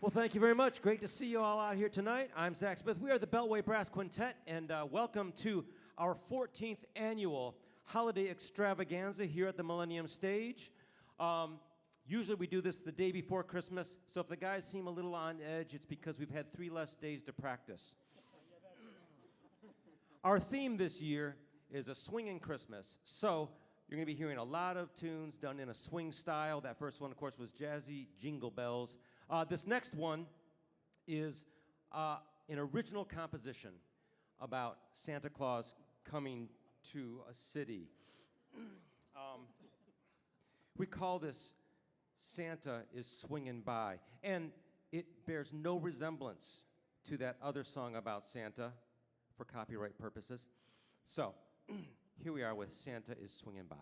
Well, thank you very much. Great to see you all out here tonight. I'm Zach Smith. We are the Beltway Brass Quintet, and welcome to our 14th annual holiday extravaganza here at the Millennium Stage. Usually we do this the day before Christmas, so if the guys seem a little on edge, it's because we've had 3 less days to practice. Our theme this year is a swinging Christmas, so you're going to be hearing a lot of tunes done in a swing style. That first one, of course, was Jazzy Jingle Bells. This next one is an original composition about Santa Claus coming to a city. We call this Santa is Swinging By, and it bears no resemblance to that other song about Santa for copyright purposes. So here we are with Santa is Swinging By.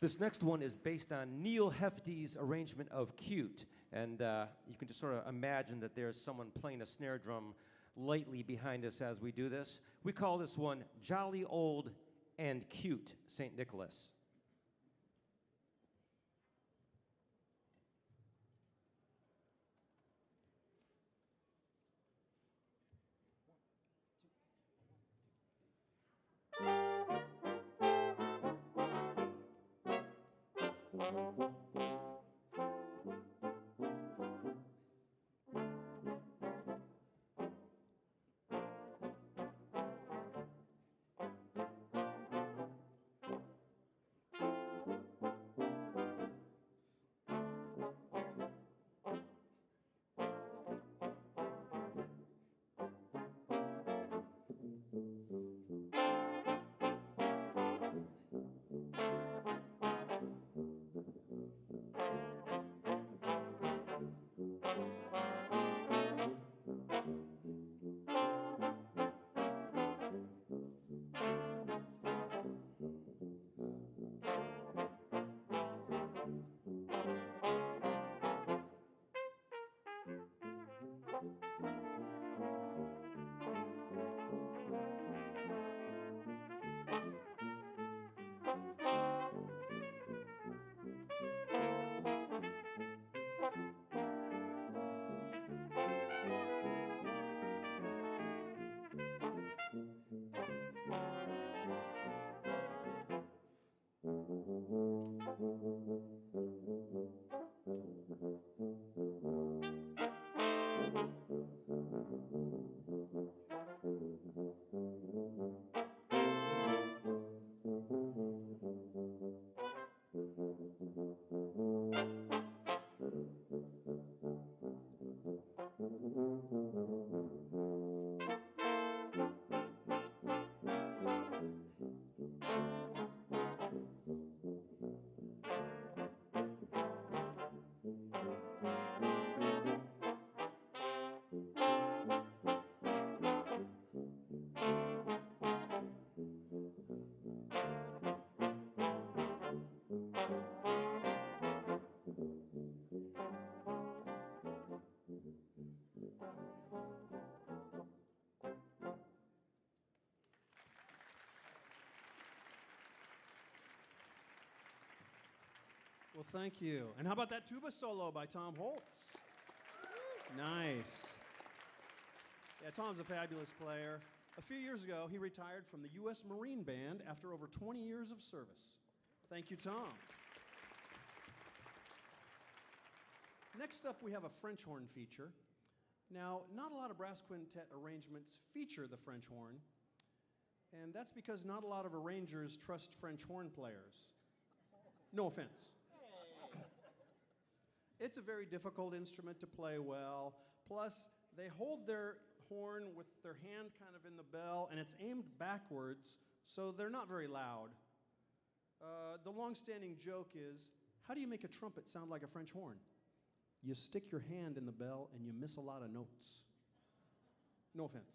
This next one is based on Neil Hefti's arrangement of Cute. And you can just sort of imagine that there's someone playing a snare drum lightly behind us as we do this. We call this one Jolly Old and Cute St. Nicholas. Well, thank you. And how about that tuba solo by Tom Holtz? Nice. Yeah, Tom's a fabulous player. A few years ago, he retired from the U.S. Marine Band after over 20 years of service. Thank you, Tom. Next up, we have a French horn feature. Now, not a lot of brass quintet arrangements feature the French horn, and that's because not a lot of arrangers trust French horn players. No offense. It's a very difficult instrument to play well. Plus, they hold their horn with their hand kind of in the bell, and it's aimed backwards, so they're not very loud. The long-standing joke is, how do you make a trumpet sound like a French horn? You stick your hand in the bell, and you miss a lot of notes. No offense.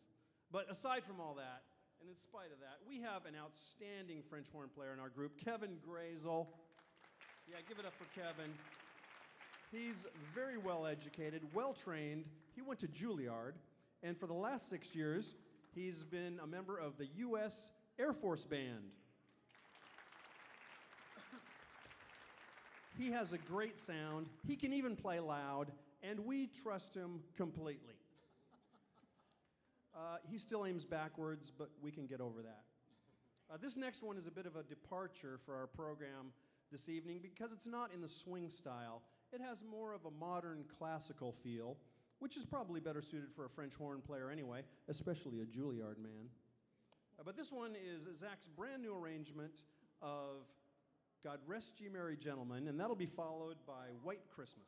But aside from all that, and in spite of that, we have an outstanding French horn player in our group, Kevin Grazel. Yeah, give it up for Kevin. He's very well educated, well trained. He went to Juilliard, and for the last 6 years, he's been a member of the U.S. Air Force Band. He has a great sound. He can even play loud, and we trust him completely. He still aims backwards, but we can get over that. This next one is a bit of a departure for our program this evening because it's not in the swing style. It has more of a modern classical feel, which is probably better suited for a French horn player anyway, especially a Juilliard man. But this one is Zach's brand new arrangement of God Rest Ye Merry Gentlemen, and that'll be followed by White Christmas.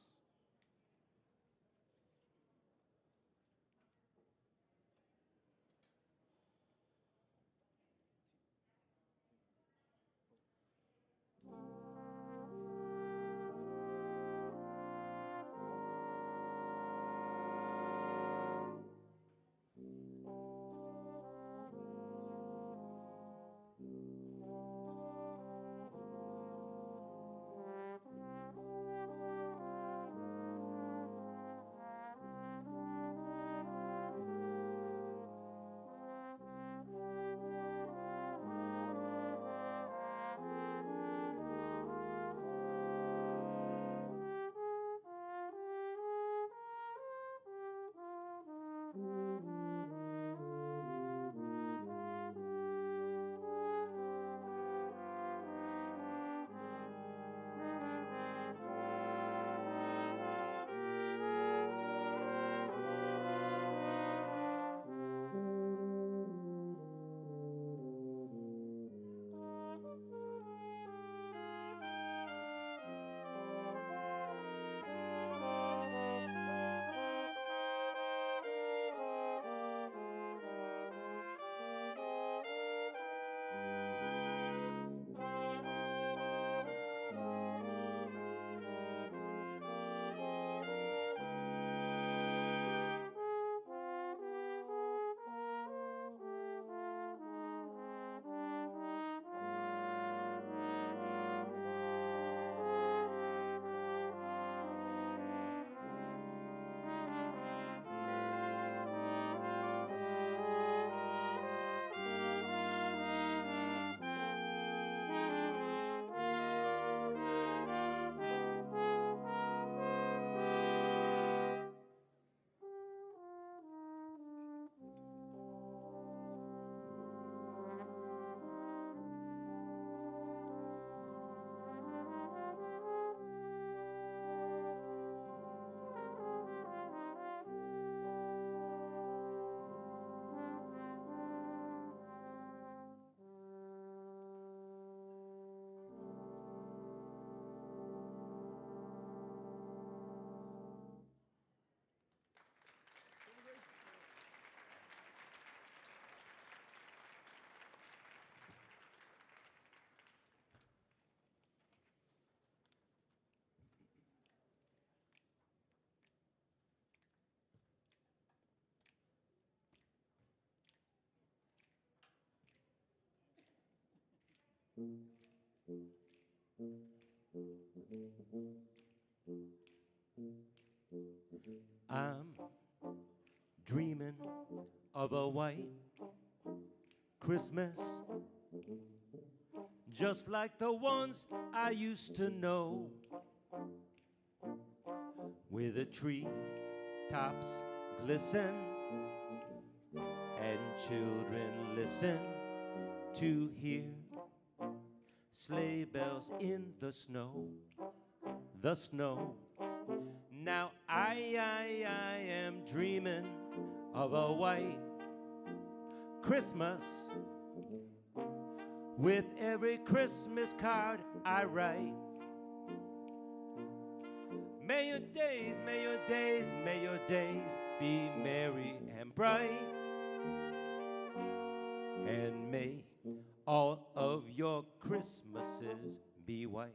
I'm dreaming of a white Christmas, just like the ones I used to know, with a tree tops glisten, and children listen to hear sleigh bells in the snow, the snow. Now I am dreaming of a white Christmas with every Christmas card I write. May your days, may your days, may your days be merry and bright. And may all of your Christmases be white.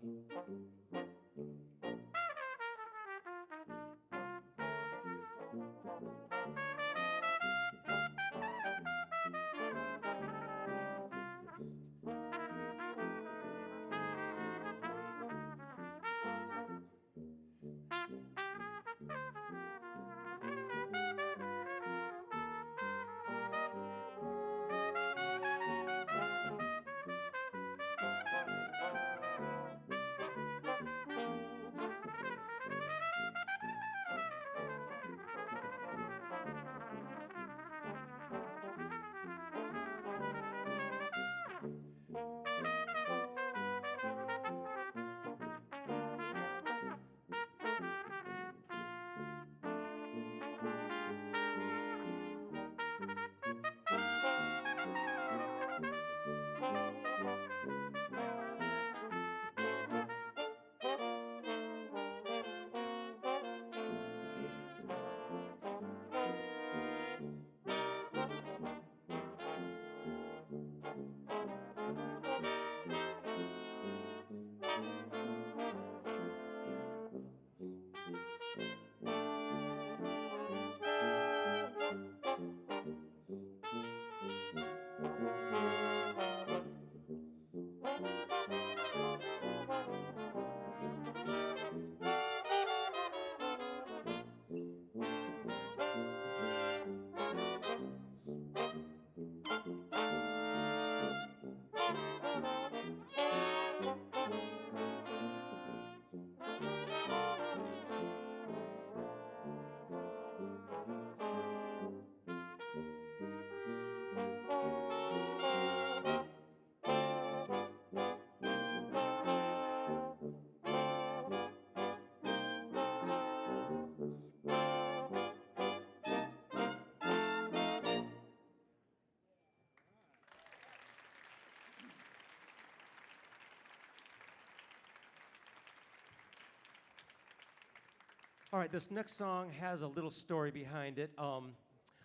All right, this next song has a little story behind it.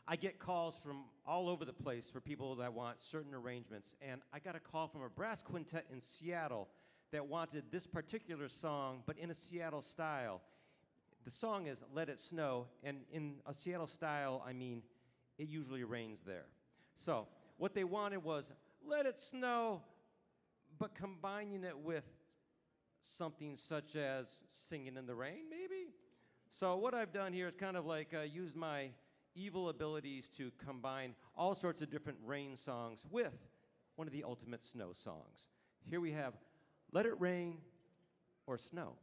I get calls from all over the place for people that want certain arrangements, and I got a call from a brass quintet in Seattle that wanted this particular song, but in a Seattle style. The song is Let It Snow, and in a Seattle style, I mean, it usually rains there. So what they wanted was Let It Snow, but combining it with something such as Singing in the Rain, maybe? So what I've done here is kind of like use my evil abilities to combine all sorts of different rain songs with one of the ultimate snow songs. Here we have Let It Rain or Snow.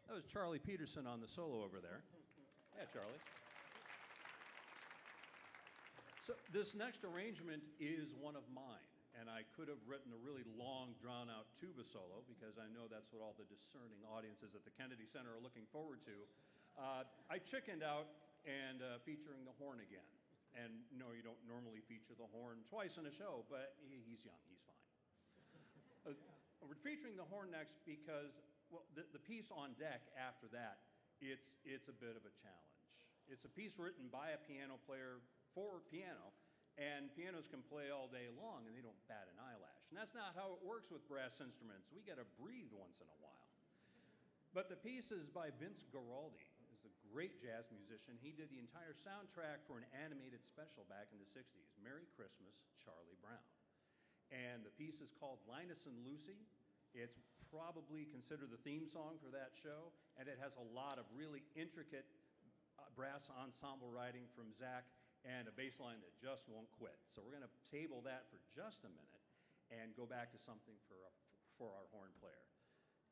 That was Charlie Peterson on the solo over there. Yeah, Charlie. So this next arrangement is one of mine, and I could have written a really long, drawn-out tuba solo because I know that's what all the discerning audiences at the Kennedy Center are looking forward to. I chickened out and featuring the horn again. And no, you don't normally feature the horn twice in a show, but he's young, he's fine. We're featuring the horn next because, well, the piece on deck after that, it's a bit of a challenge. It's a piece written by a piano player for piano, and pianos can play all day long and they don't bat an eyelash. And that's not how it works with brass instruments. We gotta breathe once in a while. But the piece is by Vince Guaraldi, who's the great jazz musician. He did the entire soundtrack for an animated special back in the 60s, Merry Christmas, Charlie Brown. And the piece is called Linus and Lucy. It's probably considered the theme song for that show, and it has a lot of really intricate brass ensemble writing from Zach and a bass line that just won't quit. So we're going to table that for just a minute and go back to something for our horn player.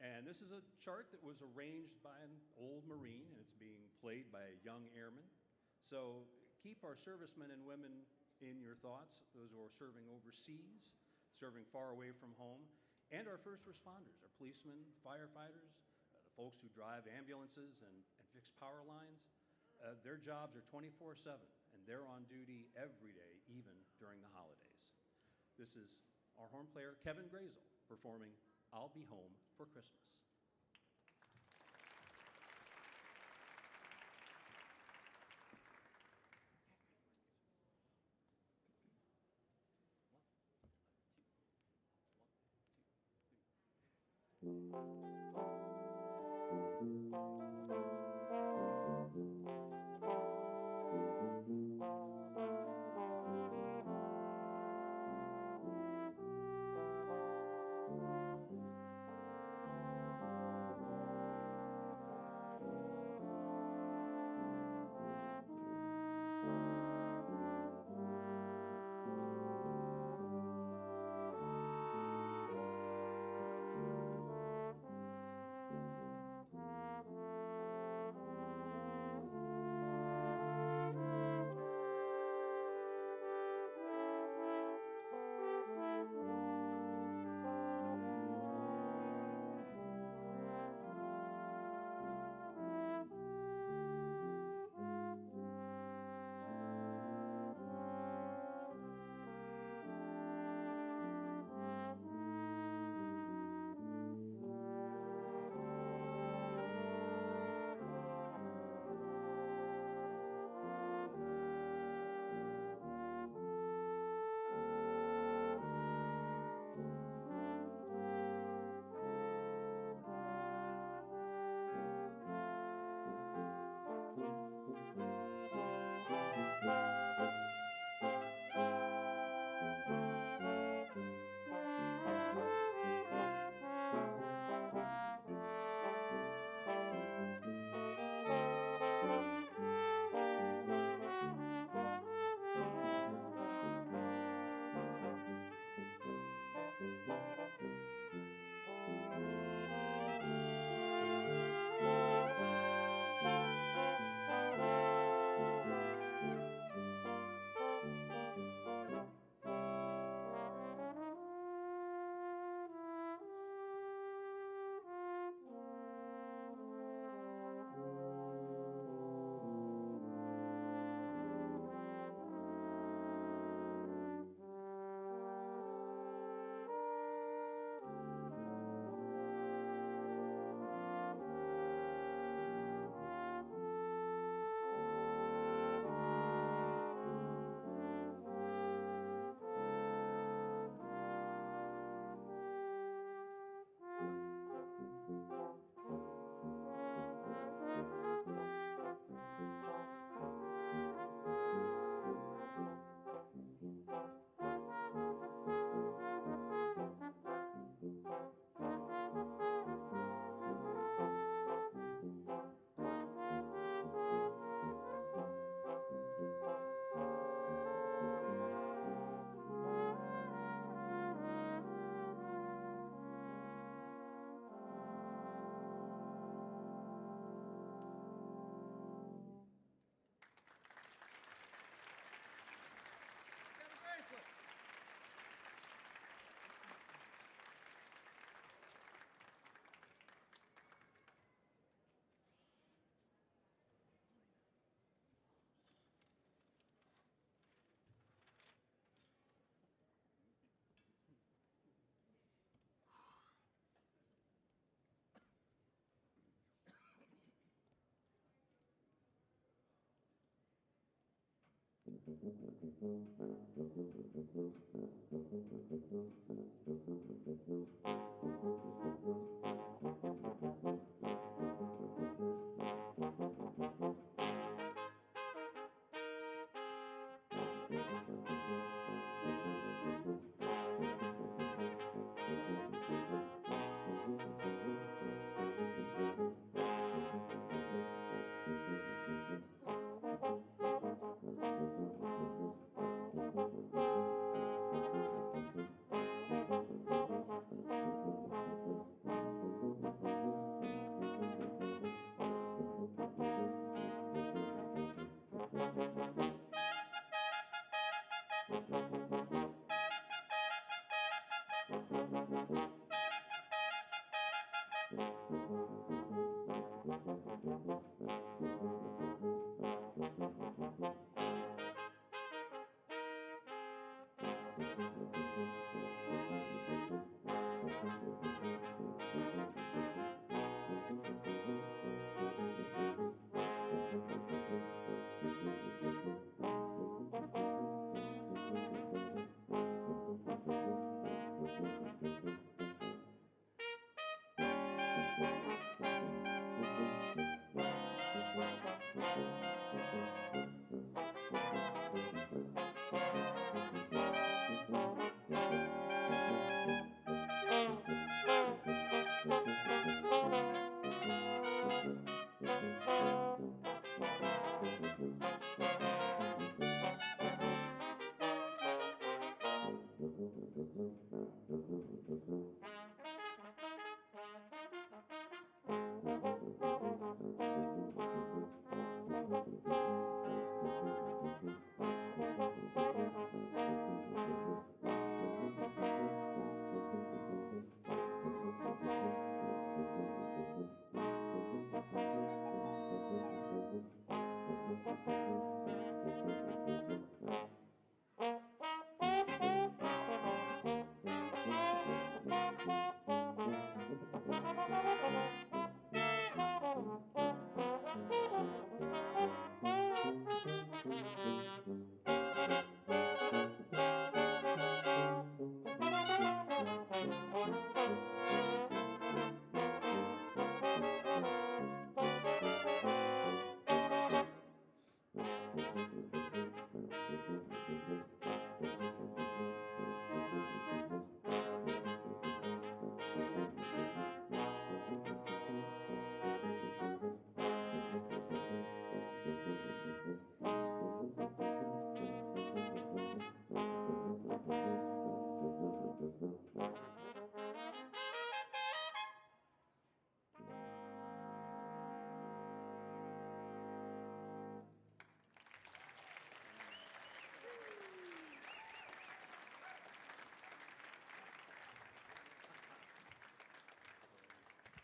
And this is a chart that was arranged by an old Marine, and it's being played by a young airman. So keep our servicemen and women in your thoughts, those who are serving overseas, serving far away from home, and our first responders, our policemen, firefighters, the folks who drive ambulances and fix power lines. Their jobs are 24/7, and they're on duty every day, even during the holidays. This is our horn player, Kevin Grazel, performing I'll Be Home for Christmas.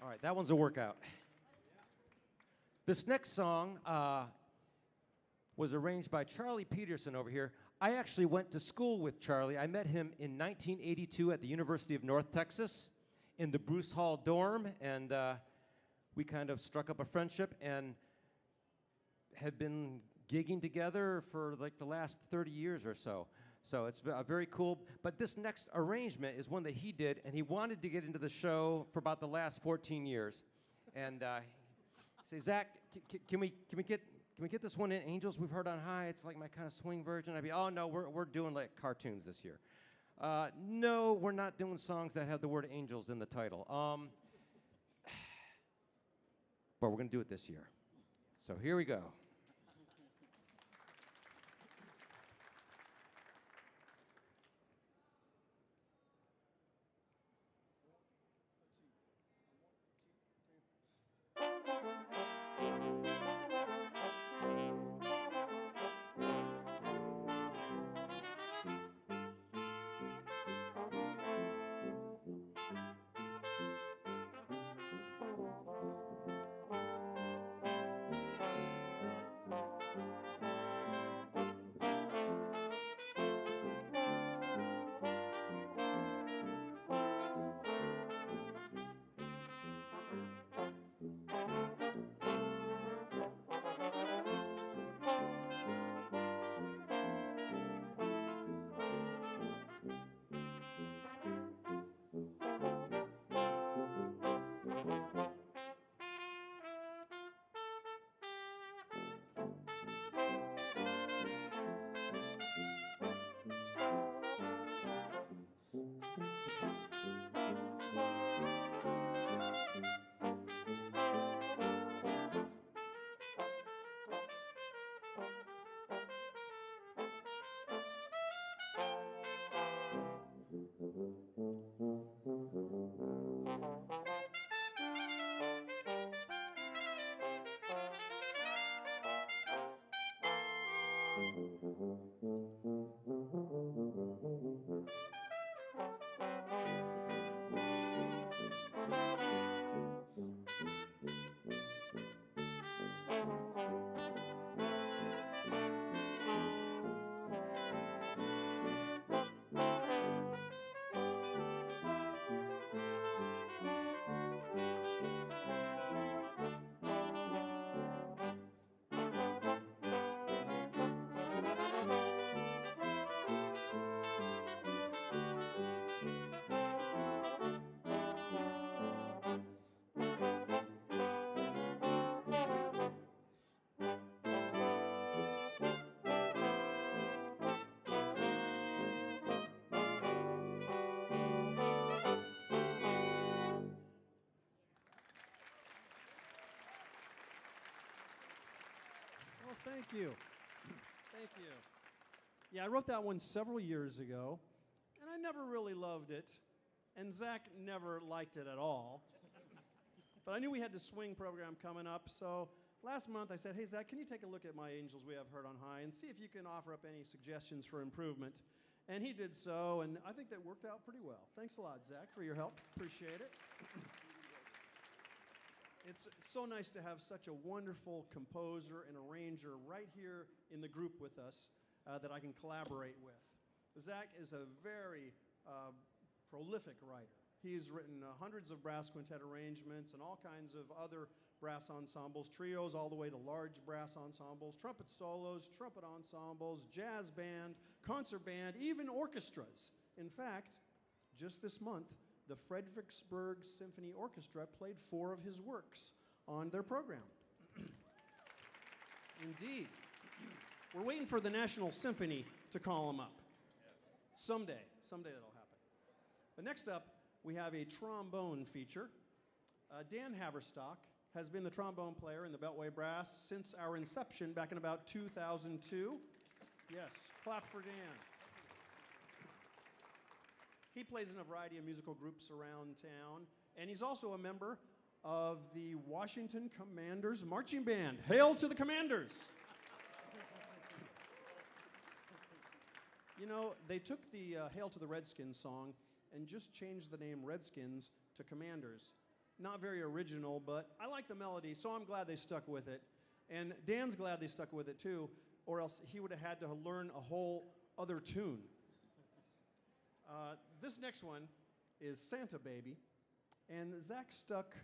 All right, that one's a workout. This next song was arranged by Charlie Peterson over here. I actually went to school with Charlie. I met him in 1982 at the University of North Texas in the Bruce Hall dorm, and we kind of struck up a friendship and have been gigging together for like the last 30 years or so. So it's very cool. But this next arrangement is one that he did, and he wanted to get into the show for about the last 14 years. And say, Zach, can we get this one in Angels We've Heard on High? It's like my kind of swing version. I'd be, oh no, we're doing like cartoons this year. No, we're not doing songs that have the word angels in the title. But we're gonna do it this year. So here we go. Well, thank you. Thank you. Yeah, I wrote that one several years ago, and I never really loved it, and Zach never liked it at all. But I knew we had the swing program coming up, so last month I said, hey, Zach, can you take a look at my Angels We Have Heard on High and see if you can offer up any suggestions for improvement? And he did so, and I think that worked out pretty well. Thanks a lot, Zach, for your help. Appreciate it. It's so nice to have such a wonderful composer and arranger right here in the group with us that I can collaborate with. Zach is a very prolific writer. He's written hundreds of brass quintet arrangements and all kinds of other brass ensembles, trios all the way to large brass ensembles, trumpet solos, trumpet ensembles, jazz band, concert band, even orchestras. In fact, just this month, the Fredericksburg Symphony Orchestra played 4 of his works on their program. Indeed. We're waiting for the National Symphony to call him up. Someday that'll happen. But next up, we have a trombone feature. Dan Haverstock has been the trombone player in the Beltway Brass since our inception back in about 2002. Yes, clap for Dan. He plays in a variety of musical groups around town, and he's also a member of the Washington Commanders Marching Band. Hail to the Commanders! You know, they took the Hail to the Redskins song and just changed the name Redskins to Commanders. Not very original, but I like the melody, so I'm glad they stuck with it. And Dan's glad they stuck with it too, or else he would have had to learn a whole other tune. This next one is Santa Baby, and Zach stuck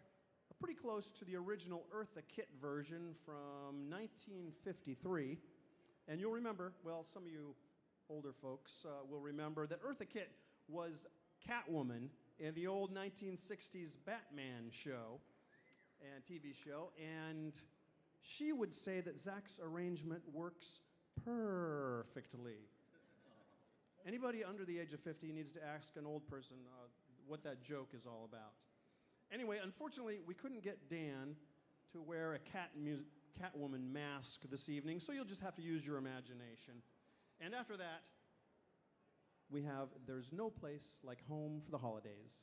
pretty close to the original Eartha Kitt version from 1953. And you'll remember, well, some of you older folks will remember that Eartha Kitt was Catwoman in the old 1960s Batman show and TV show, and she would say that Zach's arrangement works perfectly. Anybody under the age of 50 needs to ask an old person what that joke is all about. Anyway, unfortunately, we couldn't get Dan to wear a Catwoman mask this evening, so you'll just have to use your imagination. And after that, we have There's No Place Like Home for the Holidays.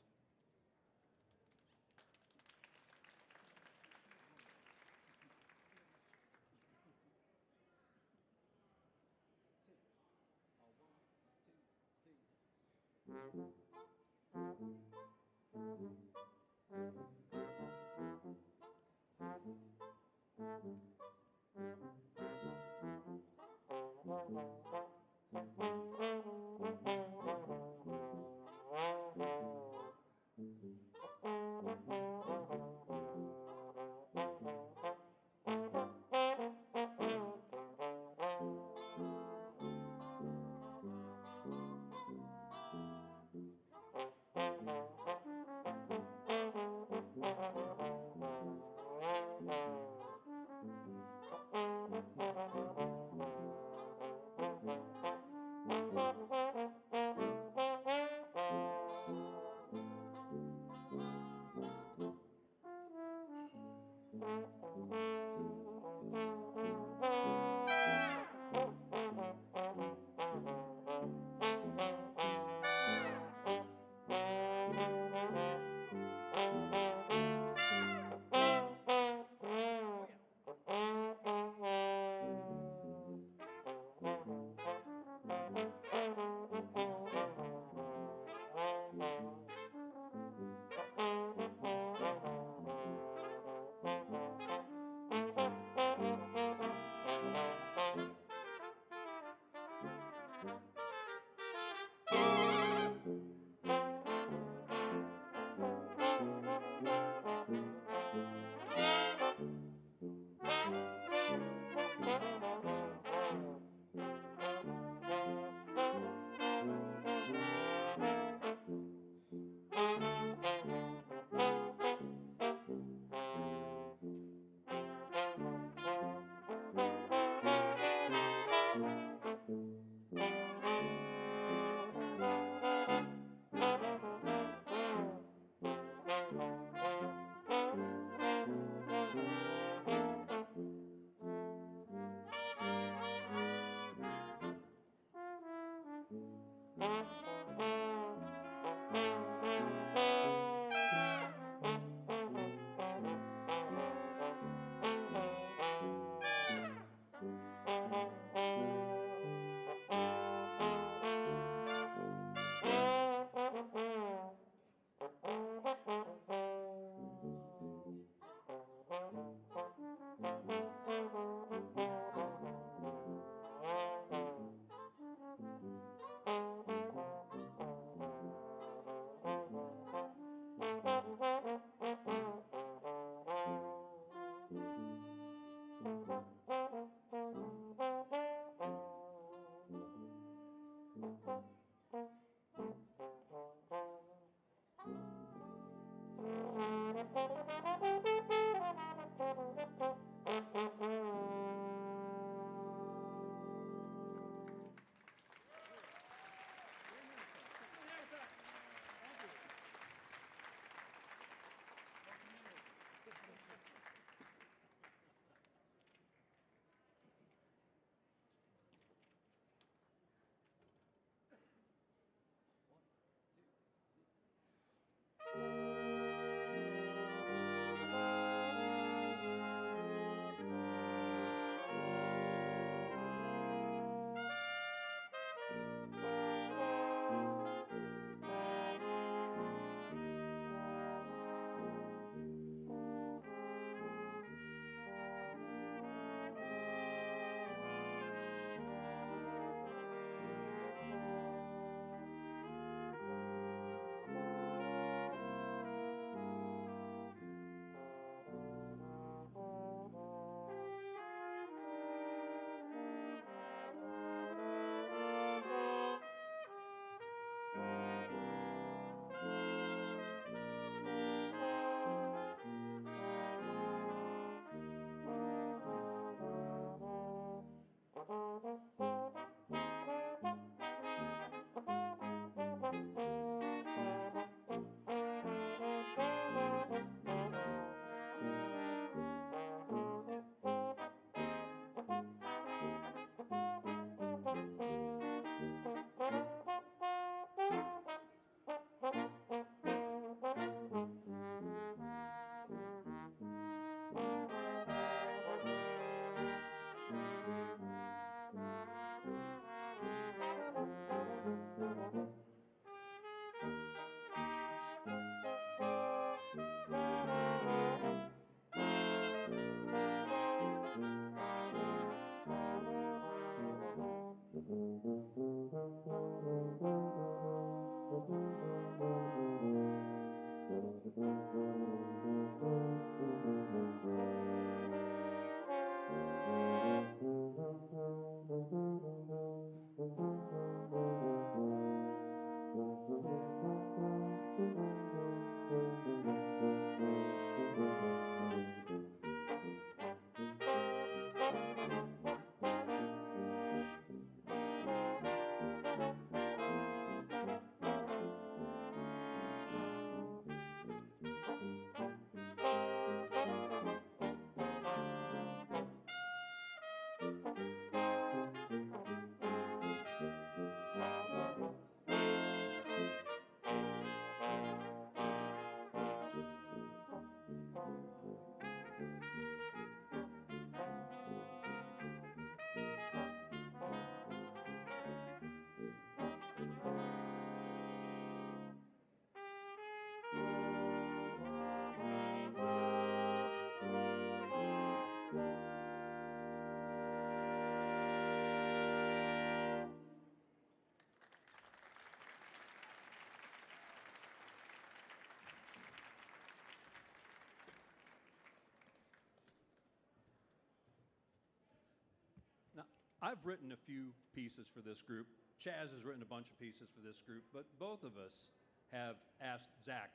Now, I've written a few pieces for this group. Chaz has written a bunch of pieces for this group, but both of us have asked Zach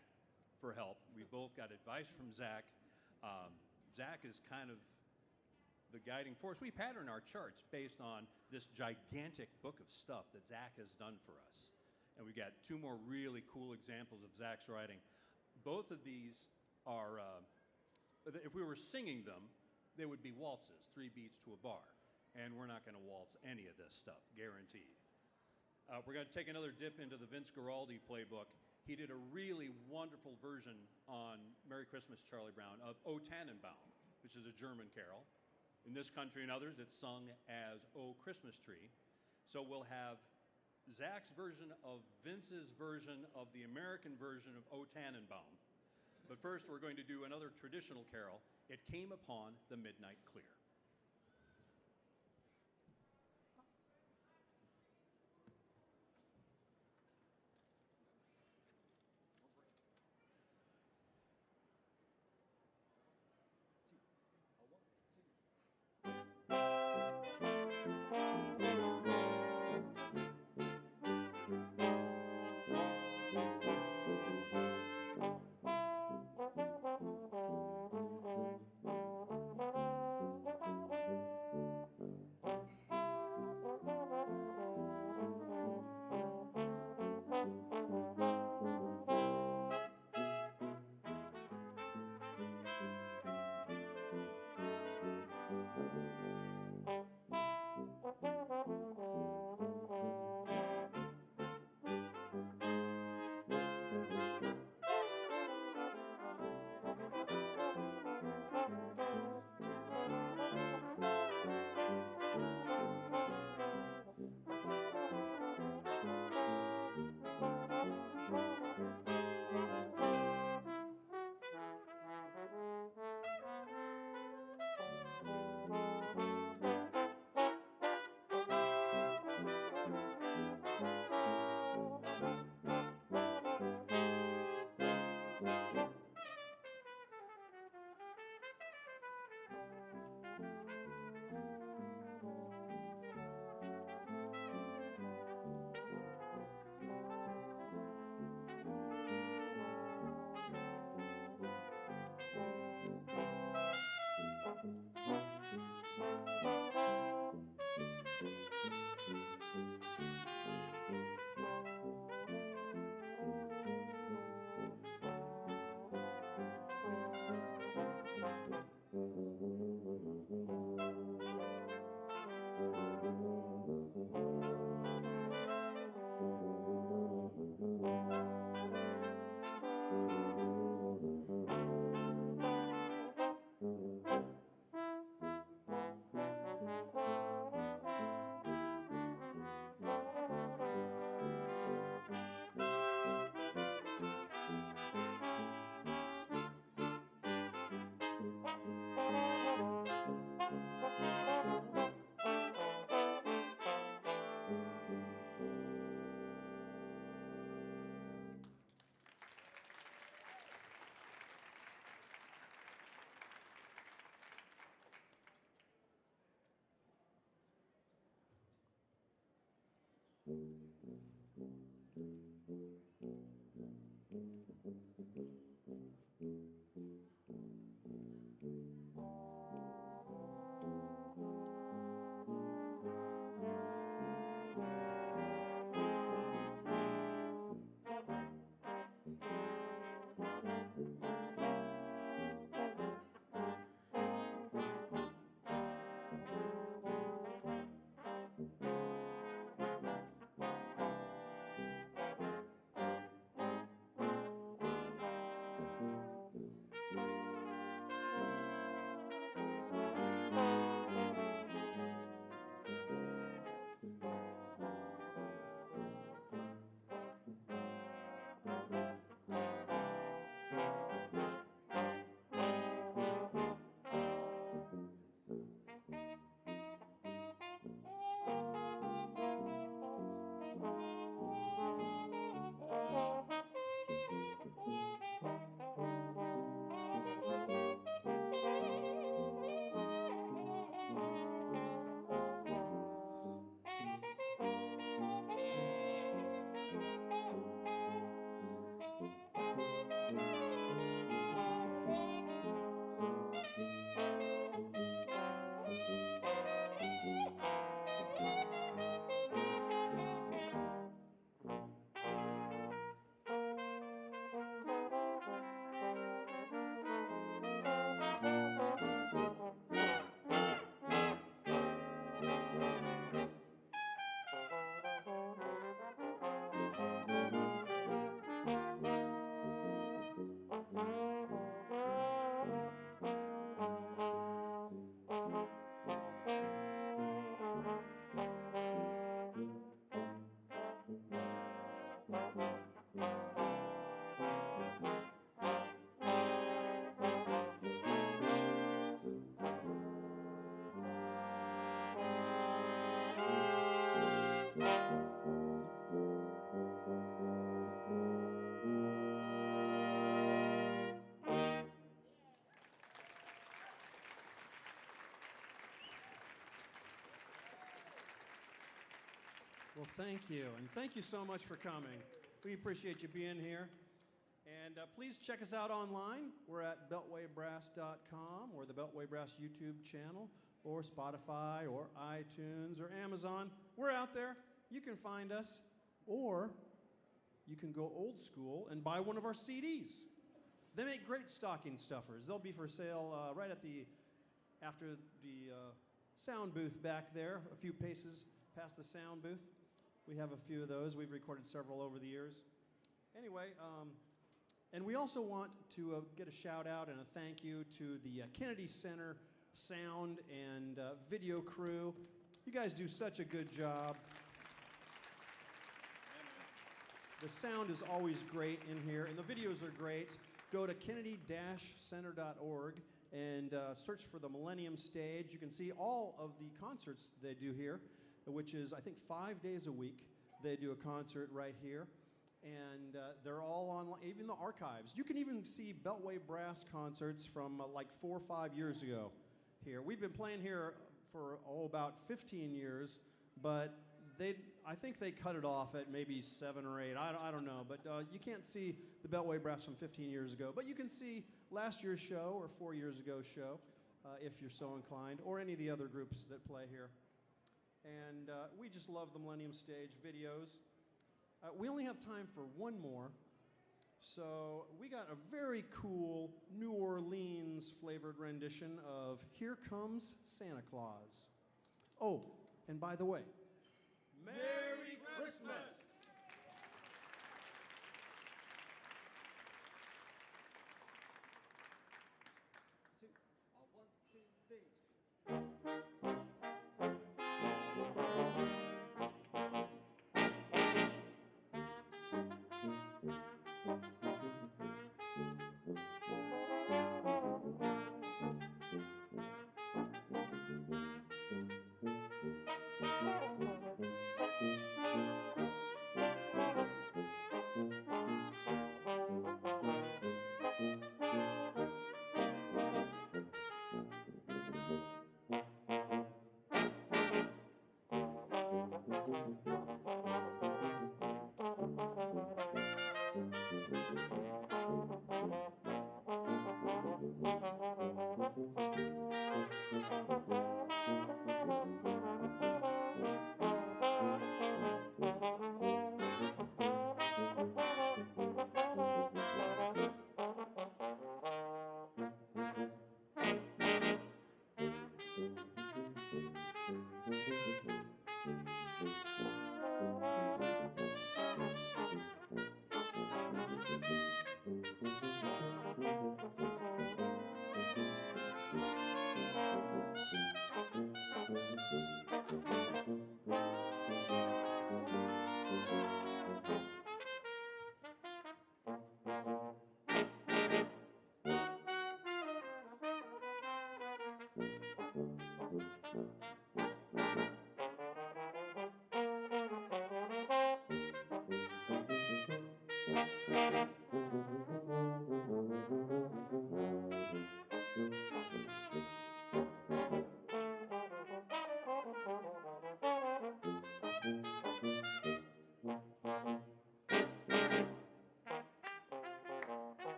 for help. We both got advice from Zach. Zach is kind of the guiding force. We pattern our charts based on this gigantic book of stuff that Zach has done for us. And we've got two more really cool examples of Zach's writing. Both of these are, if we were singing them, they would be waltzes, 3 beats to a bar. And we're not going to waltz any of this stuff, guaranteed. We're going to take another dip into the Vince Guaraldi playbook. He did a really wonderful version on Merry Christmas, Charlie Brown of O Tannenbaum, which is a German carol. In this country and others, it's sung as O Christmas Tree. So we'll have Zach's version of Vince's version of the American version of O Tannenbaum. But first, we're going to do another traditional carol, It Came Upon the Midnight Clear. Well, thank you, and thank you so much for coming. We appreciate you being here. And please check us out online. We're at beltwaybrass.com or the Beltway Brass YouTube channel or Spotify or iTunes or Amazon. We're out there. You can find us. Or you can go old school and buy one of our CDs. They make great stocking stuffers. They'll be for sale right after the sound booth back there, a few paces past the sound booth. We have a few of those. We've recorded several over the years. Anyway, and we also want to get a shout out and a thank you to the Kennedy Center sound and video crew. You guys do such a good job. The sound is always great in here, and the videos are great. Go to kennedy-center.org and search for the Millennium Stage. You can see all of the concerts they do here, which is, I think, 5 days a week. They do a concert right here, and they're all online, even the archives. You can even see Beltway Brass concerts from like 4 or 5 years ago here. We've been playing here for, about 15 years, but I think they cut it off at maybe 7 or 8. I don't know, but you can't see the Beltway Brass from 15 years ago. But you can see last year's show or 4 years ago show, if you're so inclined, or any of the other groups that play here. And we just love the Millennium Stage videos. We only have time for one more. So we got a very cool New Orleans flavored rendition of Here Comes Santa Claus. Oh, and by the way, Merry Christmas!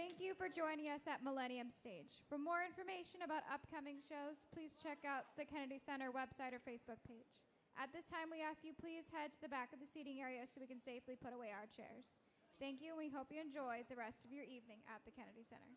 Thank you for joining us at Millennium Stage. For more information about upcoming shows, please check out the Kennedy Center website or Facebook page. At this time, we ask you please head to the back of the seating area so we can safely put away our chairs. Thank you, and we hope you enjoy the rest of your evening at the Kennedy Center.